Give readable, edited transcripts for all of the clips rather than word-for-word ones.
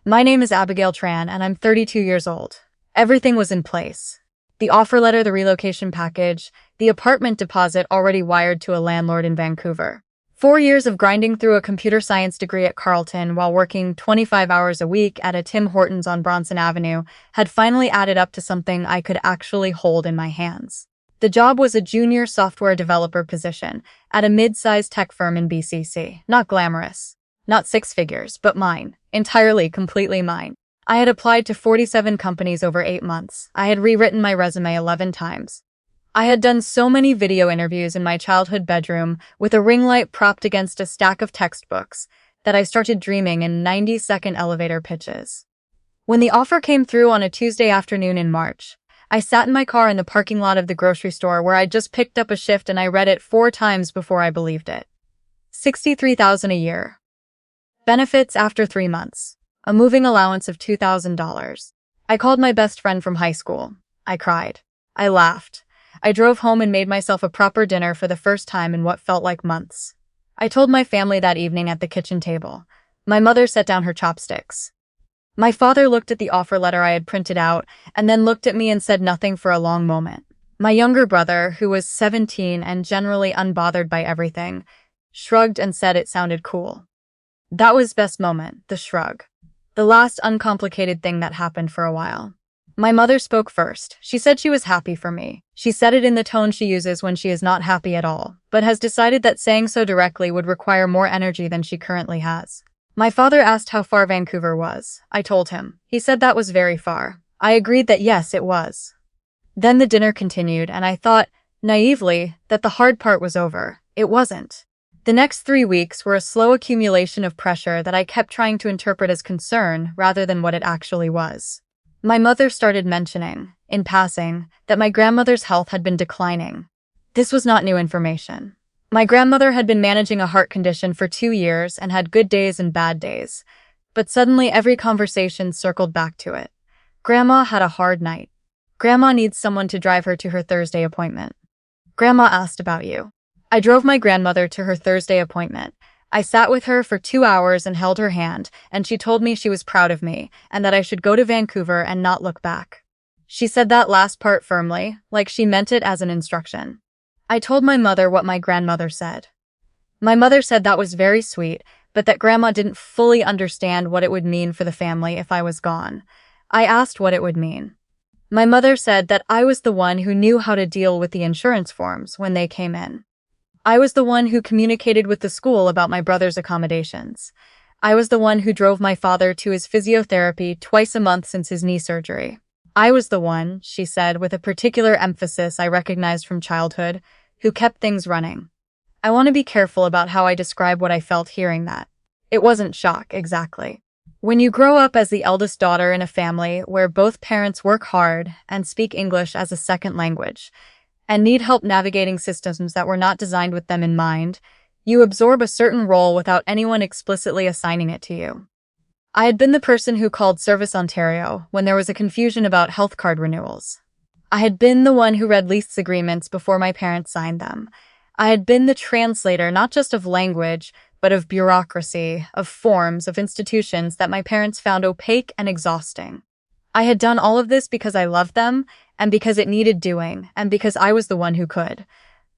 My name is Abigail Tran, and I'm 32 years old. Everything was in place. The offer letter, the relocation package, the apartment deposit already wired to a landlord in Vancouver. 4 years of grinding through a computer science degree at Carleton while working 25 hours a week at a Tim Hortons on Bronson Avenue had finally added up to something I could actually hold in my hands. The job was a junior software developer position at a mid-sized tech firm in BCC. Not glamorous. Not six figures, but mine. Entirely, completely mine. I had applied to 47 companies over 8 months. I had rewritten my resume 11 times. I had done so many video interviews in my childhood bedroom with a ring light propped against a stack of textbooks that I started dreaming in 90-second elevator pitches. When the offer came through on a Tuesday afternoon in March, I sat in my car in the parking lot of the grocery store where I'd just picked up a shift and I read it 4 times before I believed it. $63,000 a year. Benefits after 3 months. A moving allowance of $2,000. I called my best friend from high school. I cried. I laughed. I drove home and made myself a proper dinner for the first time in what felt like months. I told my family that evening at the kitchen table. My mother set down her chopsticks. My father looked at the offer letter I had printed out and then looked at me and said nothing for a long moment. My younger brother, who was 17 and generally unbothered by everything, shrugged and said it sounded cool. That was best moment, the shrug. The last uncomplicated thing that happened for a while. My mother spoke first. She said she was happy for me. She said it in the tone she uses when she is not happy at all, but has decided that saying so directly would require more energy than she currently has. My father asked how far Vancouver was. I told him. He said that was very far. I agreed that yes, it was. Then the dinner continued, and I thought, naively, that the hard part was over. It wasn't. The next 3 weeks were a slow accumulation of pressure that I kept trying to interpret as concern rather than what it actually was. My mother started mentioning, in passing, that my grandmother's health had been declining. This was not new information. My grandmother had been managing a heart condition for 2 years and had good days and bad days, but suddenly every conversation circled back to it. Grandma had a hard night. Grandma needs someone to drive her to her Thursday appointment. Grandma asked about you. I drove my grandmother to her Thursday appointment. I sat with her for 2 hours and held her hand, and she told me she was proud of me and that I should go to Vancouver and not look back. She said that last part firmly, like she meant it as an instruction. I told my mother what my grandmother said. My mother said that was very sweet, but that Grandma didn't fully understand what it would mean for the family if I was gone. I asked what it would mean. My mother said that I was the one who knew how to deal with the insurance forms when they came in. I was the one who communicated with the school about my brother's accommodations. I was the one who drove my father to his physiotherapy twice a month since his knee surgery. I was the one, she said with a particular emphasis I recognized from childhood, who kept things running. I want to be careful about how I describe what I felt hearing that. It wasn't shock, exactly. When you grow up as the eldest daughter in a family where both parents work hard and speak English as a second language, and need help navigating systems that were not designed with them in mind, you absorb a certain role without anyone explicitly assigning it to you. I had been the person who called Service Ontario when there was a confusion about health card renewals. I had been the one who read lease agreements before my parents signed them. I had been the translator not just of language, but of bureaucracy, of forms, of institutions that my parents found opaque and exhausting. I had done all of this because I loved them, and because it needed doing, and because I was the one who could.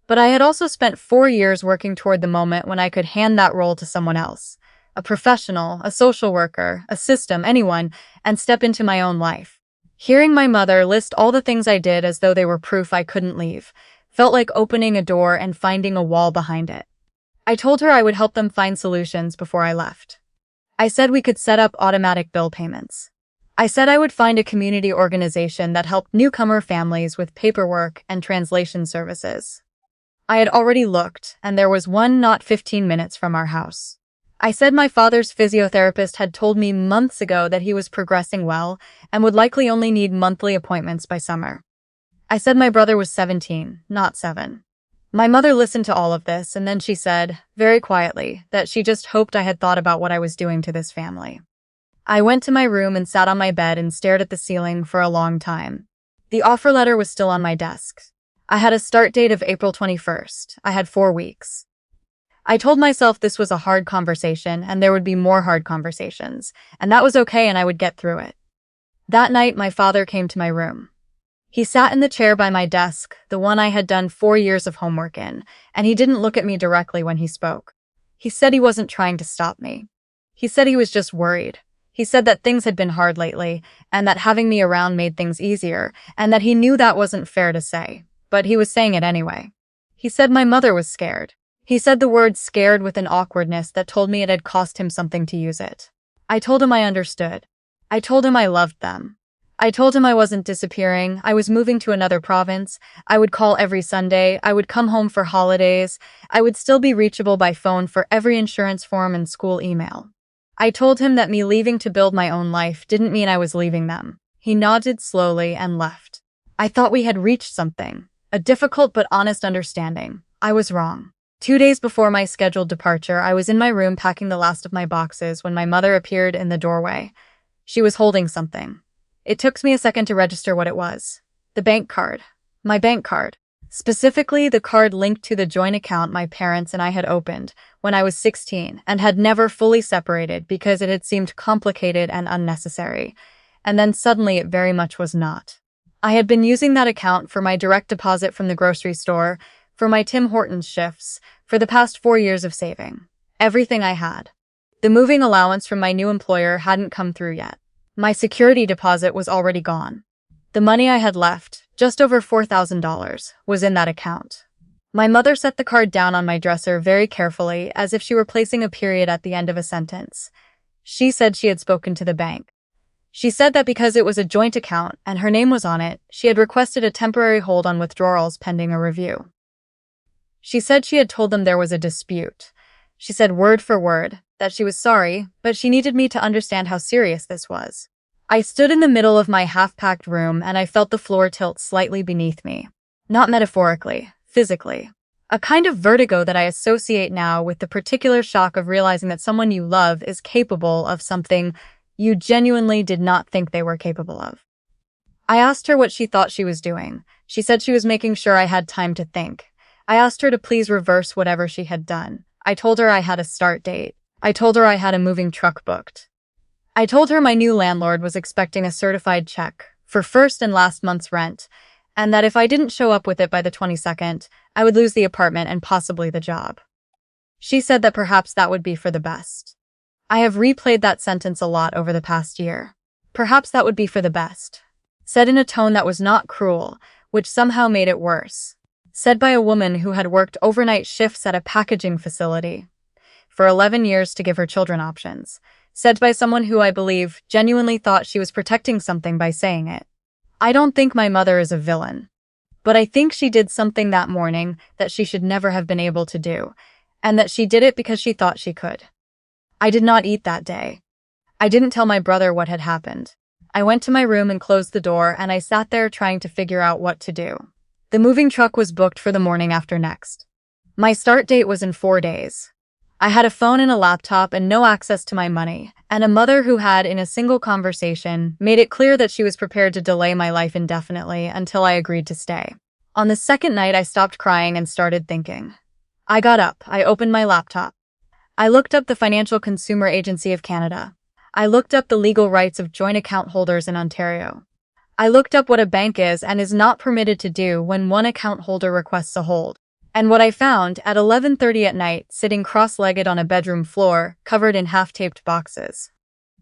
But I had also spent 4 years working toward the moment when I could hand that role to someone else, a professional, a social worker, a system, anyone, and step into my own life. Hearing my mother list all the things I did as though they were proof I couldn't leave, felt like opening a door and finding a wall behind it. I told her I would help them find solutions before I left. I said we could set up automatic bill payments. I said I would find a community organization that helped newcomer families with paperwork and translation services. I had already looked, and there was one not 15 minutes from our house. I said my father's physiotherapist had told me months ago that he was progressing well and would likely only need monthly appointments by summer. I said my brother was 17, not 7. My mother listened to all of this, and then she said, very quietly, that she just hoped I had thought about what I was doing to this family. I went to my room and sat on my bed and stared at the ceiling for a long time. The offer letter was still on my desk. I had a start date of April 21st. I had 4 weeks. I told myself this was a hard conversation and there would be more hard conversations, and that was okay and I would get through it. That night, my father came to my room. He sat in the chair by my desk, the one I had done 4 years of homework in, and he didn't look at me directly when he spoke. He said he wasn't trying to stop me. He said he was just worried. He said that things had been hard lately, and that having me around made things easier, and that he knew that wasn't fair to say, but he was saying it anyway. He said my mother was scared. He said the word scared with an awkwardness that told me it had cost him something to use it. I told him I understood. I told him I loved them. I told him I wasn't disappearing, I was moving to another province, I would call every Sunday, I would come home for holidays, I would still be reachable by phone for every insurance form and school email. I told him that me leaving to build my own life didn't mean I was leaving them. He nodded slowly and left. I thought we had reached something, a difficult but honest understanding. I was wrong. 2 days before my scheduled departure, I was in my room packing the last of my boxes when my mother appeared in the doorway. She was holding something. It took me a second to register what it was. The bank card. My bank card. Specifically, the card linked to the joint account my parents and I had opened when I was 16 and had never fully separated because it had seemed complicated and unnecessary. And then suddenly it very much was not. I had been using that account for my direct deposit from the grocery store, for my Tim Hortons shifts, for the past 4 years of saving. Everything I had. The moving allowance from my new employer hadn't come through yet. My security deposit was already gone. The money I had left, just over $4,000, was in that account. My mother set the card down on my dresser very carefully, as if she were placing a period at the end of a sentence. She said she had spoken to the bank. She said that because it was a joint account and her name was on it, she had requested a temporary hold on withdrawals pending a review. She said she had told them there was a dispute. She said word for word that she was sorry, but she needed me to understand how serious this was. I stood in the middle of my half-packed room and I felt the floor tilt slightly beneath me. Not metaphorically, physically. A kind of vertigo that I associate now with the particular shock of realizing that someone you love is capable of something you genuinely did not think they were capable of. I asked her what she thought she was doing. She said she was making sure I had time to think. I asked her to please reverse whatever she had done. I told her I had a start date. I told her I had a moving truck booked. I told her my new landlord was expecting a certified check for first and last month's rent, and that if I didn't show up with it by the 22nd, I would lose the apartment and possibly the job. She said that perhaps that would be for the best. I have replayed that sentence a lot over the past year. Perhaps that would be for the best. Said in a tone that was not cruel, which somehow made it worse. Said by a woman who had worked overnight shifts at a packaging facility for 11 years to give her children options. Said by someone who I believe genuinely thought she was protecting something by saying it. I don't think my mother is a villain. But I think she did something that morning that she should never have been able to do, and that she did it because she thought she could. I did not eat that day. I didn't tell my brother what had happened. I went to my room and closed the door, and I sat there trying to figure out what to do. The moving truck was booked for the morning after next. My start date was in 4 days. I had a phone and a laptop and no access to my money, and a mother who had, in a single conversation, made it clear that she was prepared to delay my life indefinitely until I agreed to stay. On the second night, I stopped crying and started thinking. I got up, I opened my laptop. I looked up the Financial Consumer Agency of Canada. I looked up the legal rights of joint account holders in Ontario. I looked up what a bank is and is not permitted to do when one account holder requests a hold. And what I found, at 11:30 at night, sitting cross-legged on a bedroom floor, covered in half-taped boxes,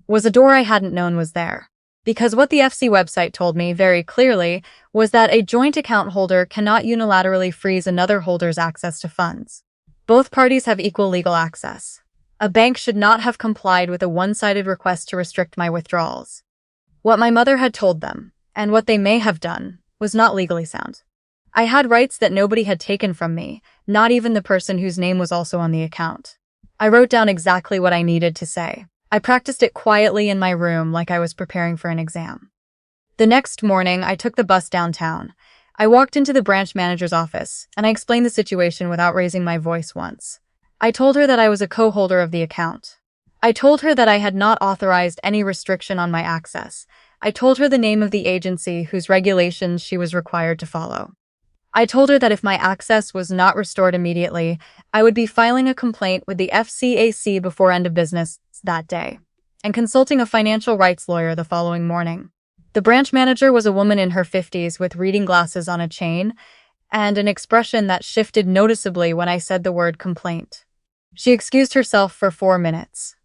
was a door I hadn't known was there. Because what the FC website told me very clearly was that a joint account holder cannot unilaterally freeze another holder's access to funds. Both parties have equal legal access. A bank should not have complied with a one-sided request to restrict my withdrawals. What my mother had told them, and what they may have done, was not legally sound. I had rights that nobody had taken from me, not even the person whose name was also on the account. I wrote down exactly what I needed to say. I practiced it quietly in my room like I was preparing for an exam. The next morning, I took the bus downtown. I walked into the branch manager's office, and I explained the situation without raising my voice once. I told her that I was a co-holder of the account. I told her that I had not authorized any restriction on my access. I told her the name of the agency whose regulations she was required to follow. I told her that if my access was not restored immediately, I would be filing a complaint with the FCAC before end of business that day, and consulting a financial rights lawyer the following morning. The branch manager was a woman in her 50s with reading glasses on a chain, and an expression that shifted noticeably when I said the word complaint. She excused herself for 4 minutes.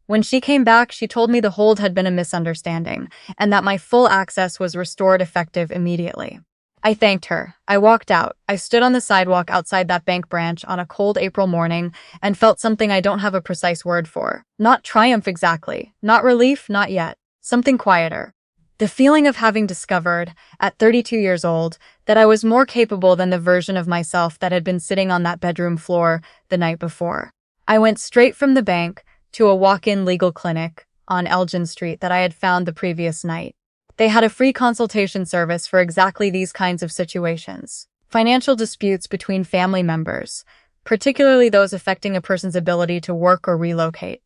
When she came back, she told me the hold had been a misunderstanding, and that my full access was restored effective immediately. I thanked her. I walked out. I stood on the sidewalk outside that bank branch on a cold April morning and felt something I don't have a precise word for. Not triumph exactly. Not relief, not yet. Something quieter. The feeling of having discovered, at 32 years old, that I was more capable than the version of myself that had been sitting on that bedroom floor the night before. I went straight from the bank to a walk-in legal clinic on Elgin Street that I had found the previous night. They had a free consultation service for exactly these kinds of situations. Financial disputes between family members, particularly those affecting a person's ability to work or relocate.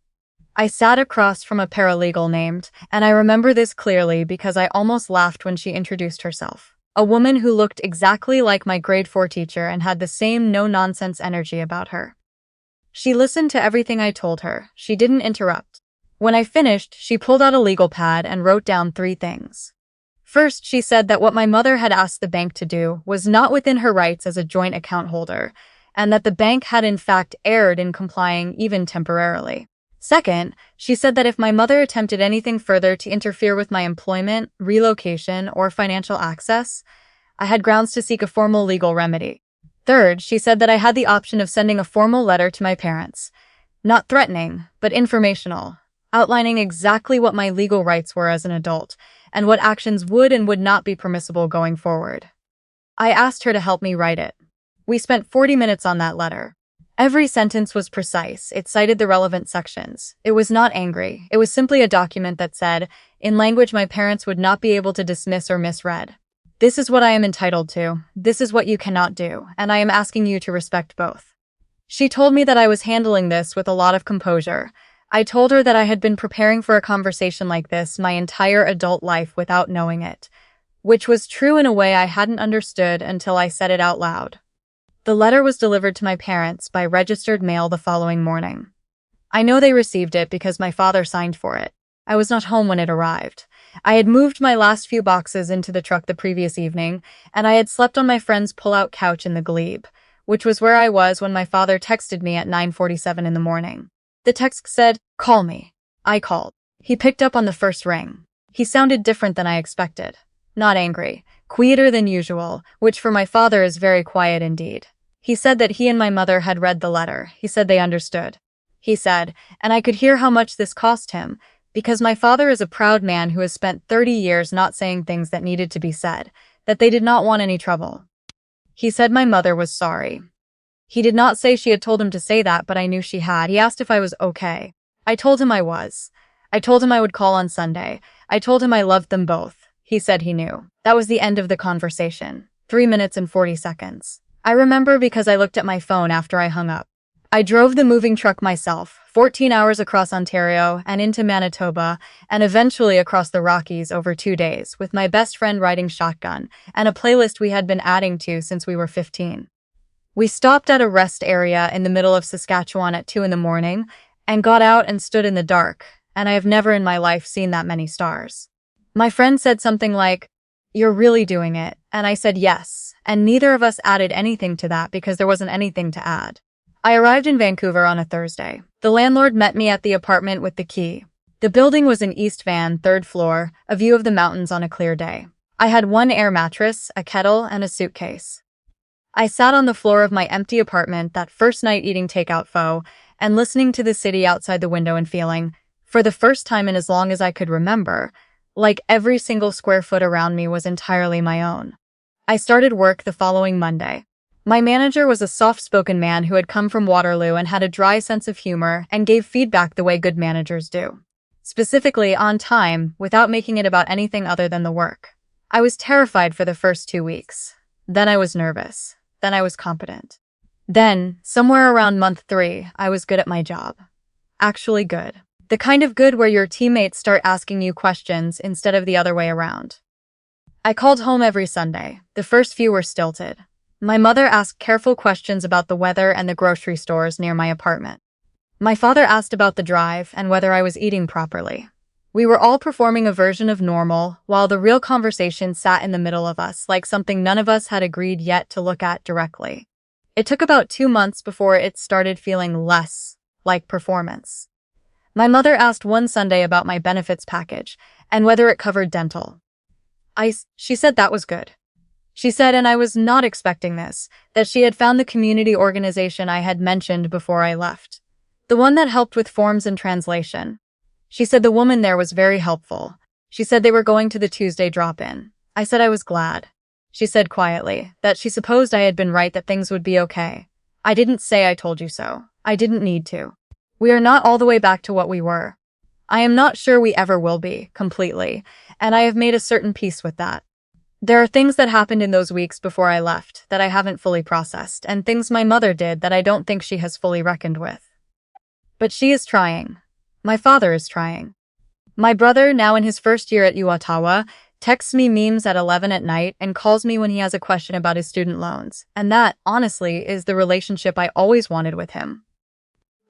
I sat across from a paralegal named, and I remember this clearly because I almost laughed when she introduced herself. A woman who looked exactly like my grade 4 teacher and had the same no-nonsense energy about her. She listened to everything I told her. She didn't interrupt. When I finished, she pulled out a legal pad and wrote down 3 things. First, she said that what my mother had asked the bank to do was not within her rights as a joint account holder, and that the bank had in fact erred in complying even temporarily. Second, she said that if my mother attempted anything further to interfere with my employment, relocation, or financial access, I had grounds to seek a formal legal remedy. Third, she said that I had the option of sending a formal letter to my parents, not threatening, but informational, outlining exactly what my legal rights were as an adult, and what actions would and would not be permissible going forward. I asked her to help me write it. We spent 40 minutes on that letter. Every sentence was precise. It cited the relevant sections. It was not angry. It was simply a document that said, in language my parents would not be able to dismiss or misread, "This is what I am entitled to. This is what you cannot do, and I am asking you to respect both." She told me that I was handling this with a lot of composure. I told her that I had been preparing for a conversation like this my entire adult life without knowing it, which was true in a way I hadn't understood until I said it out loud. The letter was delivered to my parents by registered mail the following morning. I know they received it because my father signed for it. I was not home when it arrived. I had moved my last few boxes into the truck the previous evening, and I had slept on my friend's pull-out couch in the glebe, which was where I was when my father texted me at 9:47 in the morning. The text said, "Call me." I called. He picked up on the first ring. He sounded different than I expected. Not angry, quieter than usual, which for my father is very quiet indeed. He said that he and my mother had read the letter. He said they understood. He said, and I could hear how much this cost him, because my father is a proud man who has spent 30 years not saying things that needed to be said, that they did not want any trouble. He said my mother was sorry. He did not say she had told him to say that, but I knew she had. He asked if I was okay. I told him I was. I told him I would call on Sunday. I told him I loved them both. He said he knew. That was the end of the conversation. 3 minutes and 40 seconds. I remember because I looked at my phone after I hung up. I drove the moving truck myself, 14 hours across Ontario and into Manitoba, and eventually across the Rockies over 2 days, with my best friend riding shotgun, and a playlist we had been adding to since we were 15. We stopped at a rest area in the middle of Saskatchewan at 2 in the morning, and got out and stood in the dark, and I have never in my life seen that many stars. My friend said something like, "You're really doing it," and I said yes, and neither of us added anything to that because there wasn't anything to add. I arrived in Vancouver on a Thursday. The landlord met me at the apartment with the key. The building was in East Van, 3rd floor, a view of the mountains on a clear day. I had 1 air mattress, a kettle, and a suitcase. I sat on the floor of my empty apartment that first night eating takeout pho and listening to the city outside the window and feeling, for the first time in as long as I could remember, like every single square foot around me was entirely my own. I started work the following Monday. My manager was a soft-spoken man who had come from Waterloo and had a dry sense of humor and gave feedback the way good managers do. Specifically, on time, without making it about anything other than the work. I was terrified for the first 2 weeks. Then I was nervous. Then I was competent. Then, somewhere around month 3, I was good at my job. Actually good. The kind of good where your teammates start asking you questions instead of the other way around. I called home every Sunday. The first few were stilted. My mother asked careful questions about the weather and the grocery stores near my apartment. My father asked about the drive and whether I was eating properly. We were all performing a version of normal, while the real conversation sat in the middle of us, like something none of us had agreed yet to look at directly. It took about 2 months before it started feeling less like performance. My mother asked one Sunday about my benefits package and whether it covered dental. She said that was good. She said, and I was not expecting this, that she had found the community organization I had mentioned before I left. The one that helped with forms and translation. She said the woman there was very helpful. She said they were going to the Tuesday drop-in. I said I was glad. She said quietly that she supposed I had been right, that things would be okay. I didn't say I told you so. I didn't need to. We are not all the way back to what we were. I am not sure we ever will be, completely, and I have made a certain peace with that. There are things that happened in those weeks before I left that I haven't fully processed, and things my mother did that I don't think she has fully reckoned with. But she is trying. My father is trying. My brother, now in his first year at Uatawa, texts me memes at 11 at night and calls me when he has a question about his student loans, and that, honestly, is the relationship I always wanted with him.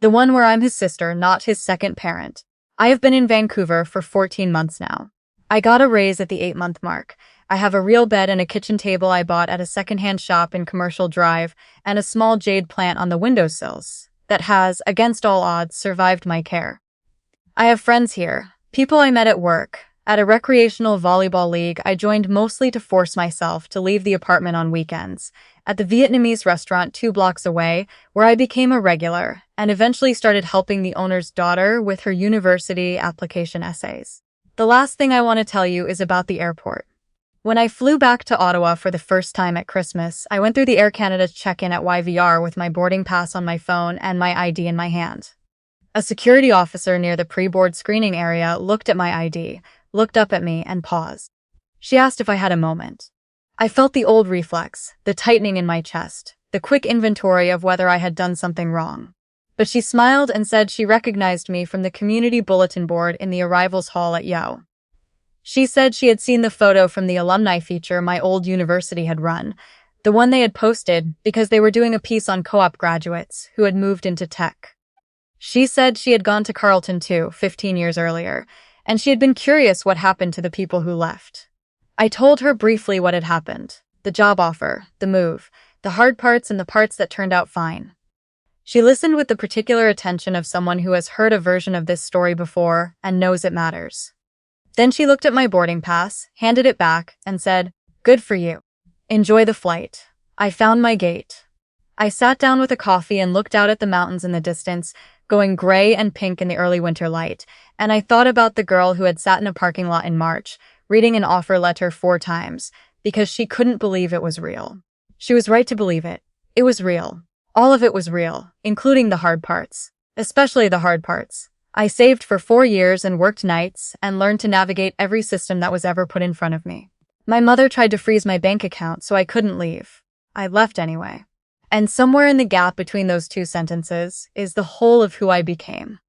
The one where I'm his sister, not his second parent. I have been in Vancouver for 14 months now. I got a raise at the 8-month mark. I have a real bed and a kitchen table I bought at a secondhand shop in Commercial Drive, and a small jade plant on the windowsills that has, against all odds, survived my care. I have friends here, people I met at work. At a recreational volleyball league I joined mostly to force myself to leave the apartment on weekends. At the Vietnamese restaurant 2 blocks away, where I became a regular, and eventually started helping the owner's daughter with her university application essays. The last thing I want to tell you is about the airport. When I flew back to Ottawa for the first time at Christmas, I went through the Air Canada check-in at YVR with my boarding pass on my phone and my ID in my hand. A security officer near the pre-board screening area looked at my ID, looked up at me, and paused. She asked if I had a moment. I felt the old reflex, the tightening in my chest, the quick inventory of whether I had done something wrong. But she smiled and said she recognized me from the community bulletin board in the arrivals hall at Yo. She said she had seen the photo from the alumni feature my old university had run, the one they had posted because they were doing a piece on co-op graduates who had moved into tech. She said she had gone to Carleton too, 15 years earlier, and she had been curious what happened to the people who left. I told her briefly what had happened, the job offer, the move, the hard parts and the parts that turned out fine. She listened with the particular attention of someone who has heard a version of this story before and knows it matters. Then she looked at my boarding pass, handed it back, and said, "Good for you. Enjoy the flight." I found my gate. I sat down with a coffee and looked out at the mountains in the distance, going gray and pink in the early winter light, and I thought about the girl who had sat in a parking lot in March, reading an offer letter 4 times, because she couldn't believe it was real. She was right to believe it. It was real. All of it was real, including the hard parts. Especially the hard parts. I saved for 4 years and worked nights and learned to navigate every system that was ever put in front of me. My mother tried to freeze my bank account so I couldn't leave. I left anyway. And somewhere in the gap between those 2 sentences is the whole of who I became.